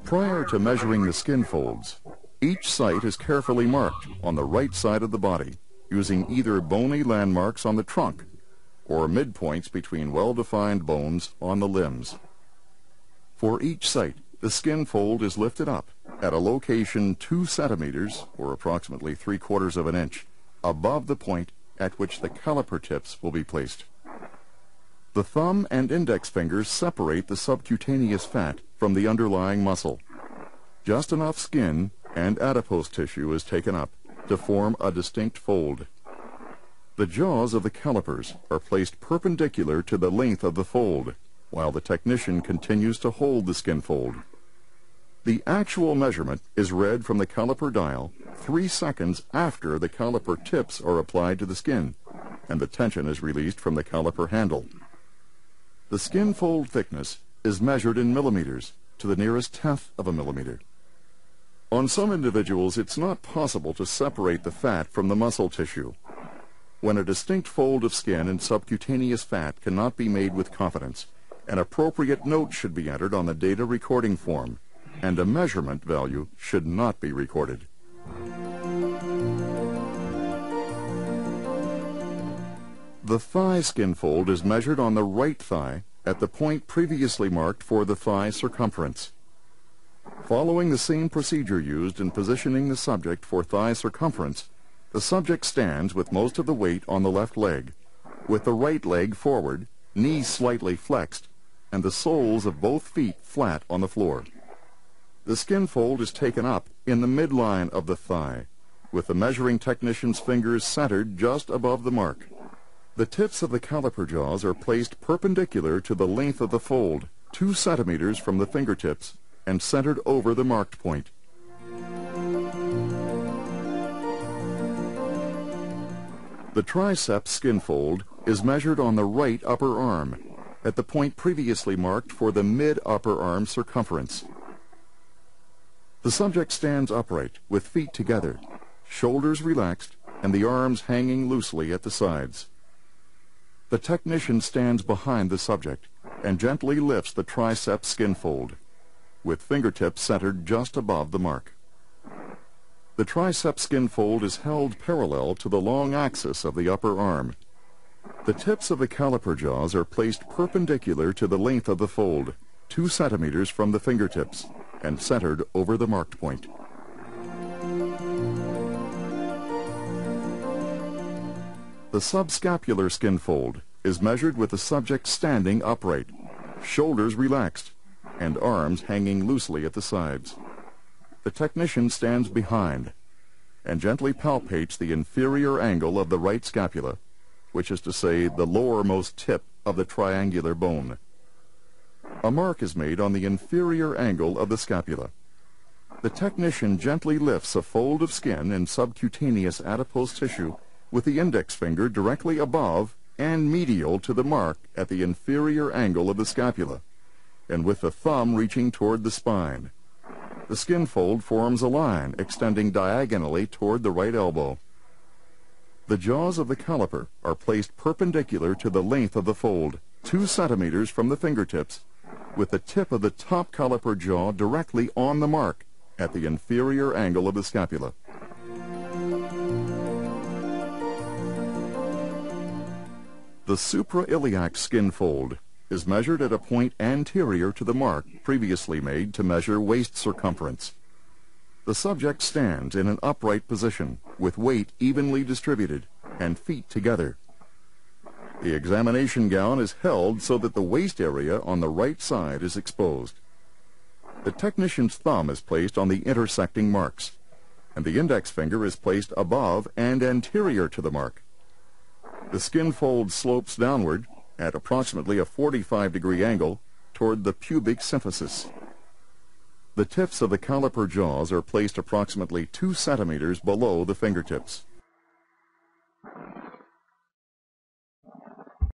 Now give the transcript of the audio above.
Prior to measuring the skin folds, each site is carefully marked on the right side of the body using either bony landmarks on the trunk or midpoints between well-defined bones on the limbs. For each site, the skin fold is lifted up at a location 2 centimeters, or approximately 3/4 of an inch, above the point at which the caliper tips will be placed. The thumb and index fingers separate the subcutaneous fat from the underlying muscle. Just enough skin and adipose tissue is taken up to form a distinct fold. The jaws of the calipers are placed perpendicular to the length of the fold, while the technician continues to hold the skin fold. The actual measurement is read from the caliper dial 3 seconds after the caliper tips are applied to the skin, and the tension is released from the caliper handle. The skin fold thickness is measured in millimeters to the nearest tenth of a millimeter. On some individuals, it's not possible to separate the fat from the muscle tissue. When a distinct fold of skin and subcutaneous fat cannot be made with confidence, an appropriate note should be entered on the data recording form, and a measurement value should not be recorded. The thigh skin fold is measured on the right thigh at the point previously marked for the thigh circumference. Following the same procedure used in positioning the subject for thigh circumference, the subject stands with most of the weight on the left leg, with the right leg forward, knees slightly flexed, and the soles of both feet flat on the floor. The skin fold is taken up in the midline of the thigh, with the measuring technician's fingers centered just above the mark. The tips of the caliper jaws are placed perpendicular to the length of the fold, 2 centimeters from the fingertips, and centered over the marked point. The triceps skin fold is measured on the right upper arm, at the point previously marked for the mid-upper arm circumference. The subject stands upright, with feet together, shoulders relaxed, and the arms hanging loosely at the sides. The technician stands behind the subject and gently lifts the triceps skin fold, with fingertips centered just above the mark. The triceps skin fold is held parallel to the long axis of the upper arm. The tips of the caliper jaws are placed perpendicular to the length of the fold, 2 centimeters from the fingertips, and centered over the marked point. The subscapular skin fold is measured with the subject standing upright, shoulders relaxed, and arms hanging loosely at the sides. The technician stands behind and gently palpates the inferior angle of the right scapula, which is to say the lowermost tip of the triangular bone. A mark is made on the inferior angle of the scapula. The technician gently lifts a fold of skin and subcutaneous adipose tissue with the index finger directly above and medial to the mark at the inferior angle of the scapula, and with the thumb reaching toward the spine. The skin fold forms a line extending diagonally toward the right elbow. The jaws of the caliper are placed perpendicular to the length of the fold, 2 centimeters from the fingertips, with the tip of the top caliper jaw directly on the mark at the inferior angle of the scapula. The suprailiac skin fold is measured at a point anterior to the mark previously made to measure waist circumference. The subject stands in an upright position with weight evenly distributed and feet together. The examination gown is held so that the waist area on the right side is exposed. The technician's thumb is placed on the intersecting marks, and the index finger is placed above and anterior to the mark. The skin fold slopes downward at approximately a 45-degree angle toward the pubic symphysis. The tips of the caliper jaws are placed approximately 2 centimeters below the fingertips.